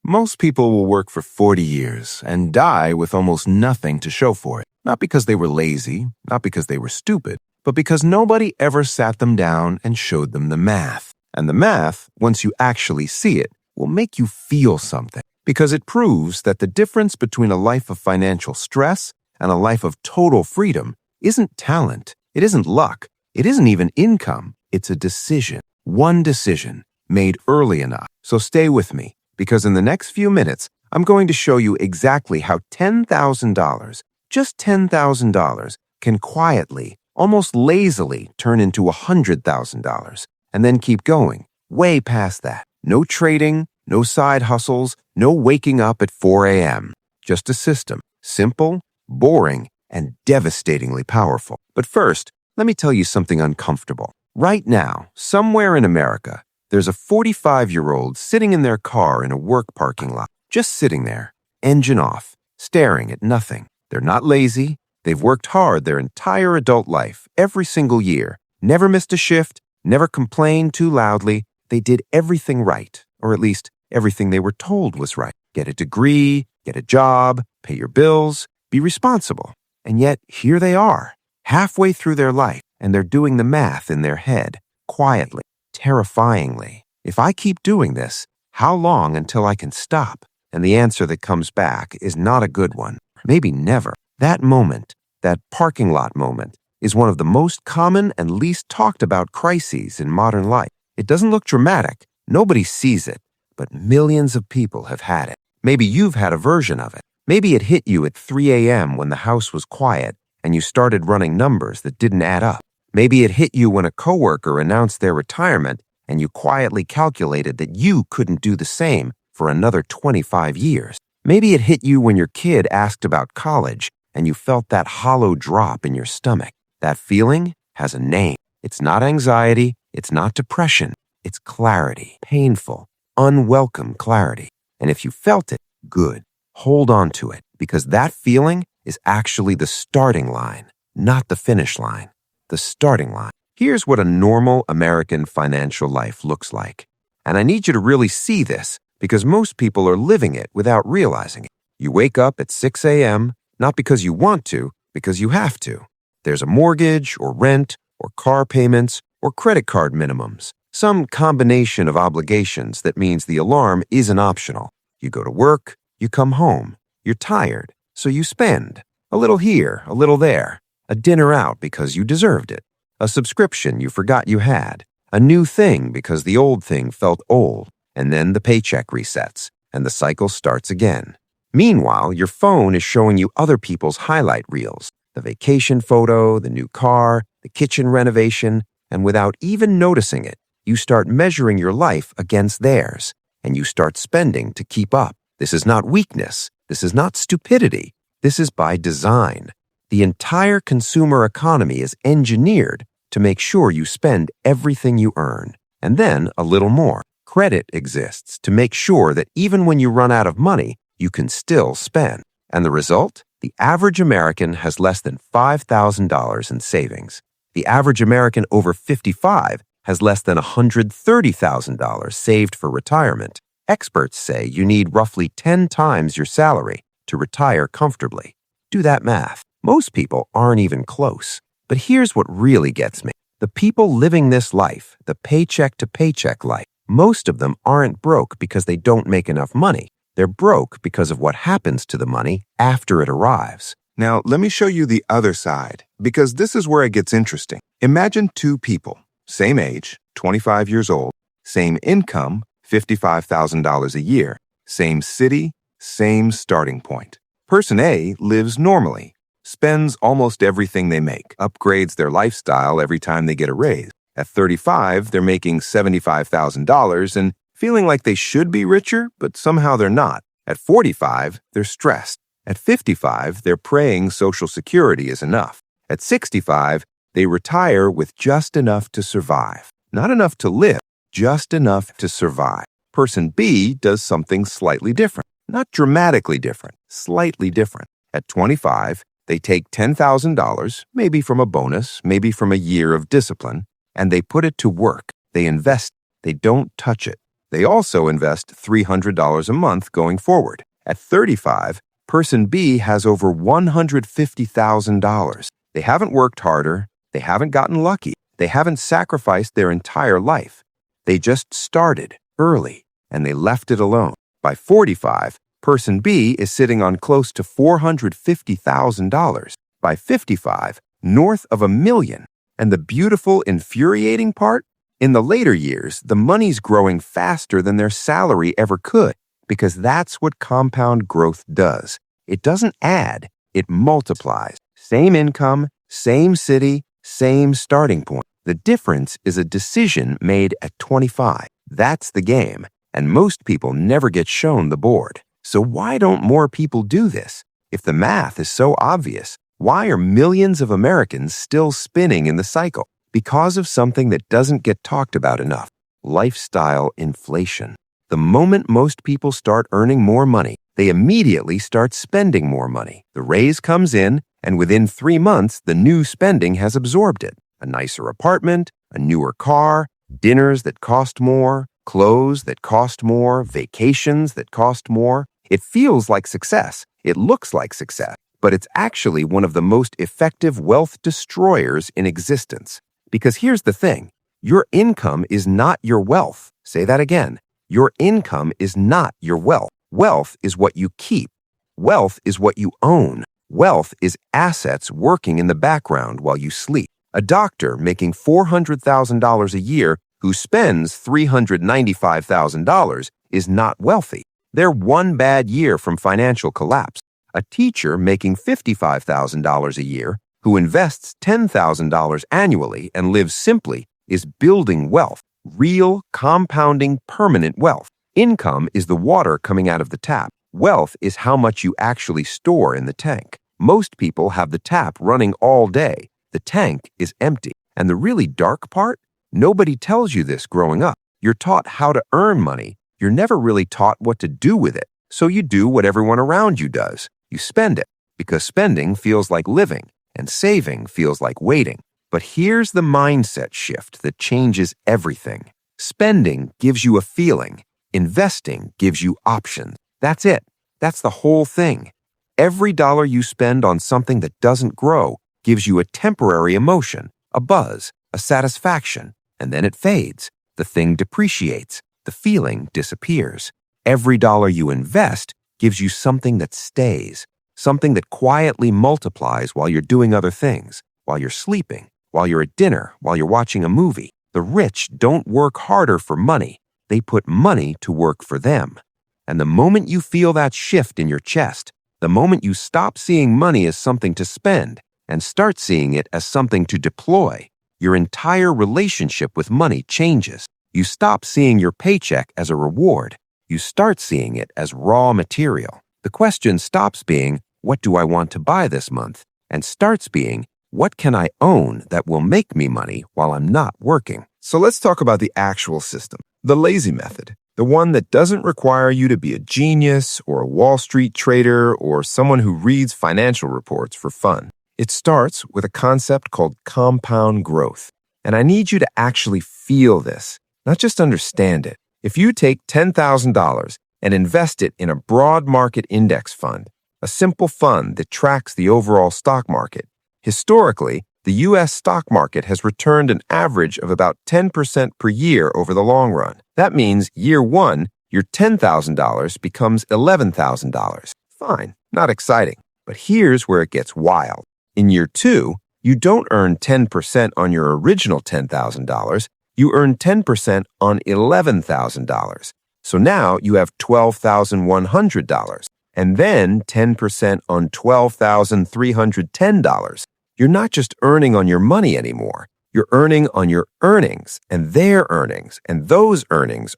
Most people will work for 40 years and die with almost nothing to show for it. Not because they were lazy, not because they were stupid, but because nobody ever sat them down and showed them the math. And the math, once you actually see it, will make you feel something. Because it proves that the difference between a life of financial stress and a life of total freedom isn't talent, it isn't luck, it isn't even income, it's a decision. One decision, made early enough. So stay with me, because in the next few minutes, I'm going to show you exactly how $10,000, just $10,000, can quietly, almost lazily turn into $100,000, and then keep going, way past that. No trading, no side hustles, no waking up at 4 a.m. Just a system, simple, boring, and devastatingly powerful. But first, let me tell you something uncomfortable. Right now, somewhere in America, there's a 45-year-old sitting in their car in a work parking lot, just sitting there, engine off, staring at nothing. They're not lazy. They've worked hard their entire adult life, every single year, never missed a shift, never complained too loudly. They did everything right, or at least everything they were told was right. Get a degree, get a job, pay your bills, be responsible. And yet, here they are, halfway through their life, and they're doing the math in their head, quietly, terrifyingly. If I keep doing this, how long until I can stop? And the answer that comes back is not a good one. Maybe never. That moment, that parking lot moment, is one of the most common and least talked about crises in modern life. It doesn't look dramatic. Nobody sees it, but millions of people have had it. Maybe you've had a version of it. Maybe it hit you at 3 a.m. when the house was quiet and you started running numbers that didn't add up. Maybe it hit you when a coworker announced their retirement and you quietly calculated that you couldn't do the same for another 25 years. Maybe it hit you when your kid asked about college and you felt that hollow drop in your stomach. That feeling has a name. It's not anxiety. It's not depression. It's clarity. Painful, unwelcome clarity. And if you felt it, good. Hold on to it, because that feeling is actually the starting line, not the finish line. The starting line. Here's what a normal American financial life looks like. And I need you to really see this, because most people are living it without realizing it. You wake up at 6 a.m., not because you want to, because you have to. There's a mortgage or rent or car payments or credit card minimums, some combination of obligations that means the alarm isn't optional. You go to work, you come home, you're tired, so you spend. A little here, a little there. A dinner out because you deserved it. A subscription you forgot you had. A new thing because the old thing felt old. And then the paycheck resets, and the cycle starts again. Meanwhile, your phone is showing you other people's highlight reels. The vacation photo, the new car, the kitchen renovation, and without even noticing it, you start measuring your life against theirs, and you start spending to keep up. This is not weakness. This is not stupidity. This is by design. The entire consumer economy is engineered to make sure you spend everything you earn, and then a little more. Credit exists to make sure that even when you run out of money, you can still spend. And the result? The average American has less than $5,000 in savings. The average American over 55 has less than $130,000 saved for retirement. Experts say you need roughly 10 times your salary to retire comfortably. Do that math. Most people aren't even close. But here's what really gets me. The people living this life, the paycheck-to-paycheck life, most of them aren't broke because they don't make enough money. They're broke because of what happens to the money after it arrives. Now, let me show you the other side, because this is where it gets interesting. Imagine two people, same age, 25 years old, same income, $55,000 a year, same city, same starting point. Person A lives normally, spends almost everything they make, upgrades their lifestyle every time they get a raise. At 35, they're making $75,000 and feeling like they should be richer, but somehow they're not. At 45, they're stressed. At 55, they're praying Social Security is enough. At 65, they retire with just enough to survive. Not enough to live, just enough to survive. Person B does something slightly different. Not dramatically different, slightly different. At 25, they take $10,000, maybe from a bonus, maybe from a year of discipline, and they put it to work. They invest. They don't touch it. They also invest $300 a month going forward. At 35, person B has over $150,000. They haven't worked harder. They haven't gotten lucky. They haven't sacrificed their entire life. They just started early and they left it alone. By 45, person B is sitting on close to $450,000. By 55, north of $1 million. And the beautiful, infuriating part? In the later years, the money's growing faster than their salary ever could, because that's what compound growth does. It doesn't add, it multiplies. Same income, same city, same starting point. The difference is a decision made at 25. That's the game, and most people never get shown the board. So why don't more people do this? If the math is so obvious, why are millions of Americans still spinning in the cycle? Because of something that doesn't get talked about enough: lifestyle inflation. The moment most people start earning more money, they immediately start spending more money. The raise comes in, and within 3 months, the new spending has absorbed it. A nicer apartment, a newer car, dinners that cost more, clothes that cost more, vacations that cost more. It feels like success. It looks like success. But it's actually one of the most effective wealth destroyers in existence. Because here's the thing, your income is not your wealth. Say that again. Your income is not your wealth. Wealth is what you keep. Wealth is what you own. Wealth is assets working in the background while you sleep. A doctor making $400,000 a year who spends $395,000 is not wealthy. They're one bad year from financial collapse. A teacher making $55,000 a year who invests $10,000 annually and lives simply is building wealth, real, compounding, permanent wealth. Income is the water coming out of the tap. Wealth is how much you actually store in the tank. Most people have the tap running all day. The tank is empty. And the really dark part? Nobody tells you this growing up. You're taught how to earn money. You're never really taught what to do with it. So you do what everyone around you does. You spend it, because spending feels like living, and saving feels like waiting. But here's the mindset shift that changes everything. Spending gives you a feeling. Investing gives you options. That's it. That's the whole thing. Every dollar you spend on something that doesn't grow gives you a temporary emotion, a buzz, a satisfaction, and then it fades. The thing depreciates. The feeling disappears. Every dollar you invest gives you something that stays, something that quietly multiplies while you're doing other things, while you're sleeping, while you're at dinner, while you're watching a movie. The rich don't work harder for money. They put money to work for them. And the moment you feel that shift in your chest, the moment you stop seeing money as something to spend and start seeing it as something to deploy, your entire relationship with money changes. You stop seeing your paycheck as a reward. You start seeing it as raw material. The question stops being, what do I want to buy this month? And starts being, what can I own that will make me money while I'm not working? So let's talk about the actual system, the lazy method, the one that doesn't require you to be a genius or a Wall Street trader or someone who reads financial reports for fun. It starts with a concept called compound growth. And I need you to actually feel this, not just understand it. If you take $10,000 and invest it in a broad market index fund, a simple fund that tracks the overall stock market, historically, the U.S. stock market has returned an average of about 10% per year over the long run. That means year one, your $10,000 becomes $11,000. Fine, not exciting. But here's where it gets wild. In year two, you don't earn 10% on your original $10,000. You earn 10% on $11,000. So now you have $12,100, and then 10% on $12,310. You're not just earning on your money anymore. You're earning on your earnings, and their earnings, and those earnings.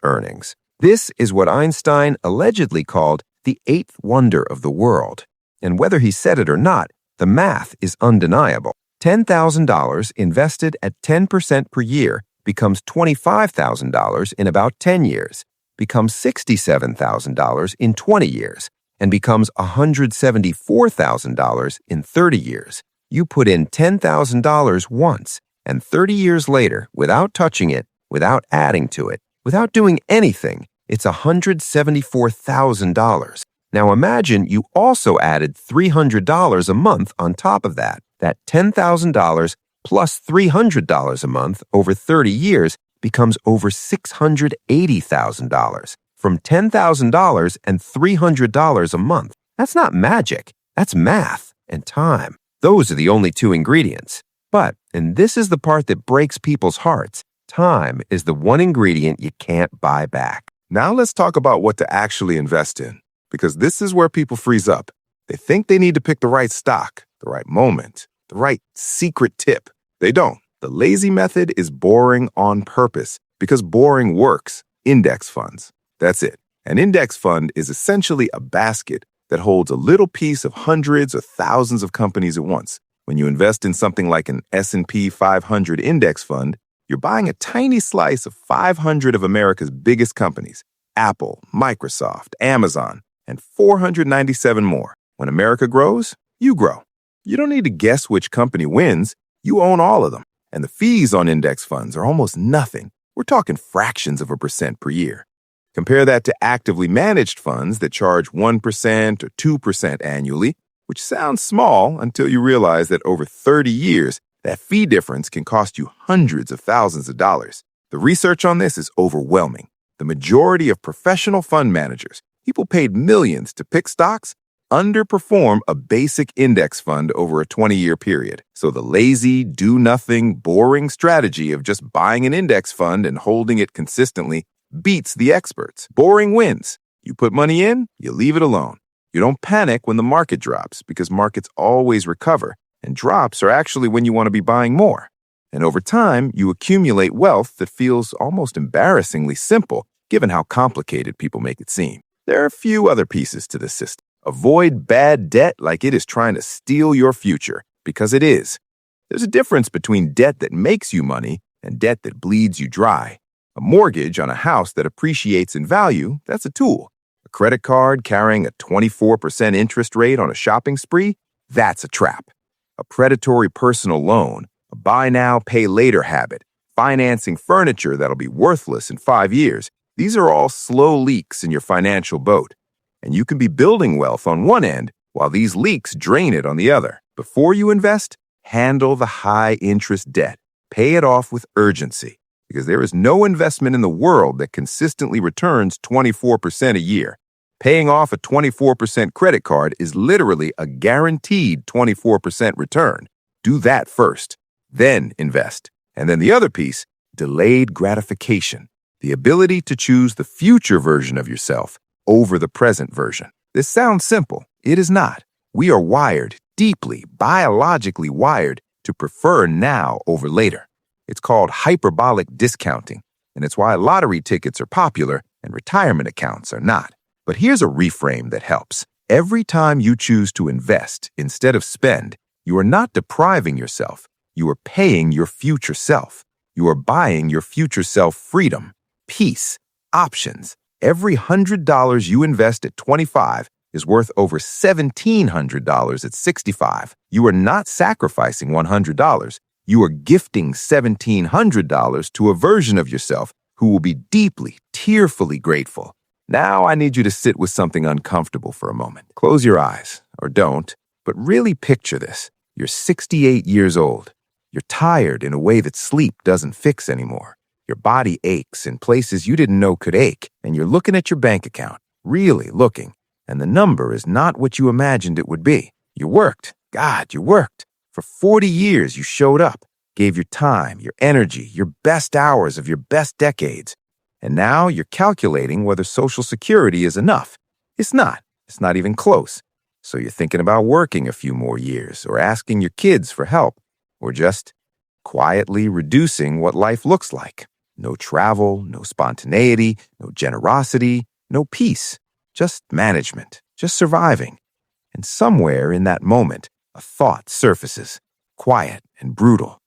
This is what Einstein allegedly called the eighth wonder of the world. And whether he said it or not, the math is undeniable. $10,000 invested at 10% per year becomes $25,000 in about 10 years, becomes $67,000 in 20 years, and becomes $174,000 in 30 years. You put in $10,000 once, and 30 years later, without touching it, without adding to it, Without doing anything, it's $174,000. Now imagine you also added $300 a month on top of that. That $10,000 plus $300 a month over 30 years becomes over $680,000. From $10,000 and $300 a month. That's not magic. That's math and time. Those are the only two ingredients. But, and this is the part that breaks people's hearts, time is the one ingredient you can't buy back. Now let's talk about what to actually invest in, because this is where people freeze up. They think they need to pick the right stock, the right moment, the right secret tip. They don't. The lazy method is boring on purpose, because boring works. Index funds. That's it. An index fund is essentially a basket that holds a little piece of hundreds or thousands of companies at once. When you invest in something like an S&P 500 index fund, you're buying a tiny slice of 500 of America's biggest companies, Apple, Microsoft, Amazon, and 497 more. When America grows, you grow. You don't need to guess which company wins. You own all of them. And the fees on index funds are almost nothing. We're talking fractions of a percent per year. Compare that to actively managed funds that charge 1% or 2% annually, which sounds small until you realize that over 30 years, that fee difference can cost you hundreds of thousands of dollars. The research on this is overwhelming. The majority of professional fund managers, people paid millions to pick stocks, underperform a basic index fund over a 20-year period. So the lazy, do-nothing, boring strategy of just buying an index fund and holding it consistently beats the experts. Boring wins. You put money in, you leave it alone. You don't panic when the market drops because markets always recover, and drops are actually when you want to be buying more. And over time, you accumulate wealth that feels almost embarrassingly simple, given how complicated people make it seem. There are a few other pieces to this system. Avoid bad debt like it is trying to steal your future, because it is. There's a difference between debt that makes you money and debt that bleeds you dry. A mortgage on a house that appreciates in value, that's a tool. A credit card carrying a 24% interest rate on a shopping spree, that's a trap. A predatory personal loan, a buy now, pay later habit, financing furniture that'll be worthless in 5 years, these are all slow leaks in your financial boat. And you can be building wealth on one end while these leaks drain it on the other. Before you invest, handle the high interest debt. Pay it off with urgency, because there is no investment in the world that consistently returns 24% a year. Paying off a 24% credit card is literally a guaranteed 24% return. Do that first, then invest. And then the other piece, delayed gratification, the ability to choose the future version of yourself over the present version. This sounds simple. It is not. We are wired, deeply, biologically wired, to prefer now over later. It's called hyperbolic discounting, and it's why lottery tickets are popular and retirement accounts are not. But here's a reframe that helps. Every time you choose to invest instead of spend, you are not depriving yourself. You are paying your future self. You are buying your future self freedom, peace, options. Every $100 you invest at 25 is worth over $1,700 at 65. You are not sacrificing $100. You are gifting $1,700 to a version of yourself who will be deeply, tearfully grateful. Now I need you to sit with something uncomfortable for a moment. Close your eyes, or don't, but really picture this. You're 68 years old. You're tired in a way that sleep doesn't fix anymore. Your body aches in places you didn't know could ache, and you're looking at your bank account, really looking, and the number is not what you imagined it would be. You worked. God, you worked. For 40 years, you showed up, gave your time, your energy, your best hours of your best decades. And now you're calculating whether Social Security is enough. It's not. It's not even close. So you're thinking about working a few more years, or asking your kids for help, or just quietly reducing what life looks like. No travel, no spontaneity, no generosity, no peace. Just management, just surviving. And somewhere in that moment, a thought surfaces, quiet and brutal.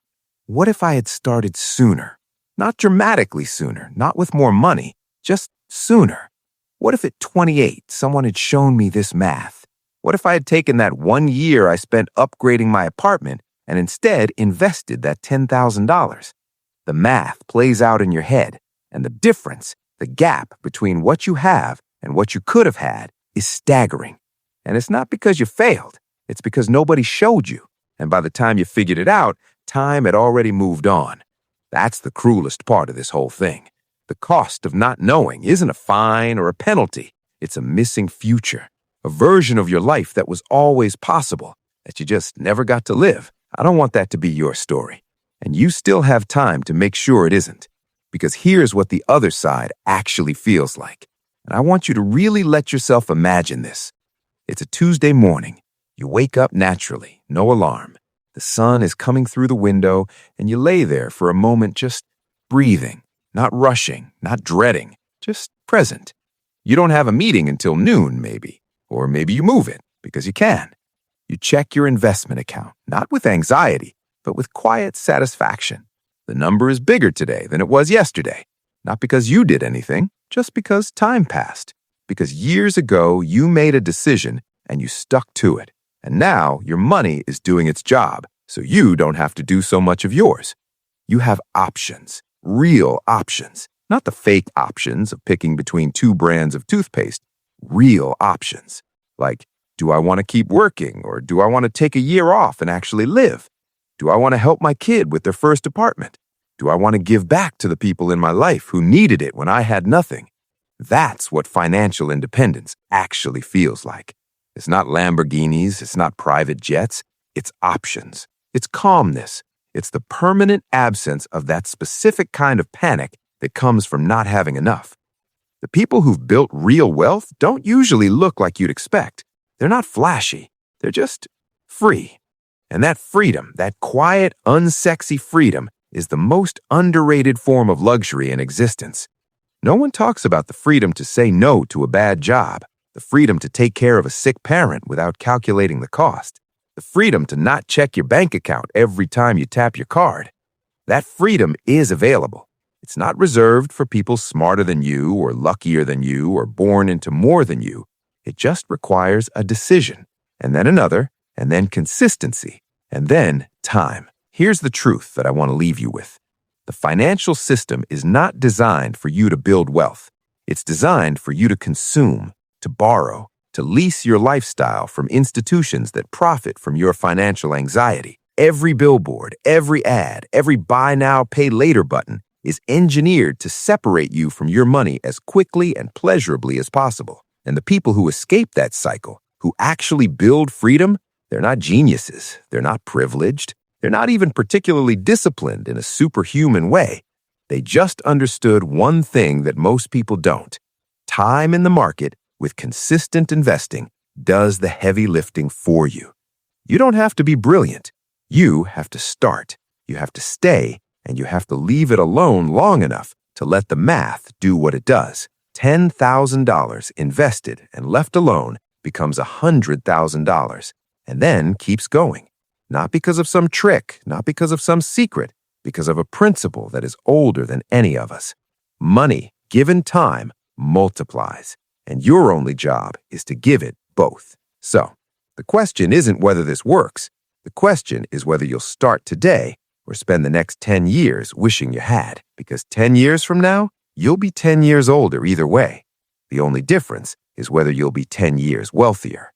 What if I had started sooner? Not dramatically sooner, not with more money, just sooner. What if at 28, someone had shown me this math? What if I had taken that 1 year I spent upgrading my apartment and instead invested that $10,000? The math plays out in your head, And the difference, the gap between what you have and what you could have had, is staggering. And it's not because you failed. It's because nobody showed you. And by the time you figured it out, time had already moved on. That's the cruelest part of this whole thing. The cost of not knowing isn't a fine or a penalty. It's a missing future, a version of your life that was always possible, that you just never got to live. I don't want that to be your story. And you still have time to make sure it isn't. Because here's what the other side actually feels like. And I want you to really let yourself imagine this. It's a Tuesday morning. You wake up naturally, no alarm. The sun is coming through the window, and you lay there for a moment just breathing, not rushing, not dreading, just present. You don't have a meeting until noon, maybe. Or maybe you move it, because you can. You check your investment account, not with anxiety, but with quiet satisfaction. The number is bigger today than it was yesterday. Not because you did anything, just because time passed. Because years ago, you made a decision and you stuck to it. And now your money is doing its job, so you don't have to do so much of yours. You have options, real options, not the fake options of picking between two brands of toothpaste. Real options. Like, do I want to keep working, or do I want to take a year off and actually live? Do I want to help my kid with their first apartment? Do I want to give back to the people in my life who needed it when I had nothing? That's what financial independence actually feels like. It's not Lamborghinis, it's not private jets, it's options. It's calmness. It's the permanent absence of that specific kind of panic that comes from not having enough. The people who've built real wealth don't usually look like you'd expect. They're not flashy. They're just free. And that freedom, that quiet, unsexy freedom, is the most underrated form of luxury in existence. No one talks about the freedom to say no to a bad job, the freedom to take care of a sick parent without calculating the cost, the freedom to not check your bank account every time you tap your card. That freedom is available. It's not reserved for people smarter than you or luckier than you or born into more than you. It just requires a decision, and then another, and then consistency, and then time. Here's the truth that I want to leave you with. The financial system is not designed for you to build wealth. It's designed for you to consume, to borrow, to lease your lifestyle from institutions that profit from your financial anxiety. Every billboard, every ad, every buy now, pay later button is engineered to separate you from your money as quickly and pleasurably as possible. And the people who escape that cycle, who actually build freedom, they're not geniuses. They're not privileged. They're not even particularly disciplined in a superhuman way. They just understood one thing that most people don't. Time in the market with consistent investing does the heavy lifting for you. You don't have to be brilliant. You have to start. You have to stay, and you have to leave it alone long enough to let the math do what it does. $10,000 invested and left alone becomes $100,000, and then keeps going. Not because of some trick, not because of some secret, because of a principle that is older than any of us. Money, given time, multiplies, and your only job is to give it both. So, the question isn't whether this works. The question is whether you'll start today or spend the next 10 years wishing you had, because 10 years from now, you'll be 10 years older either way. The only difference is whether you'll be 10 years wealthier.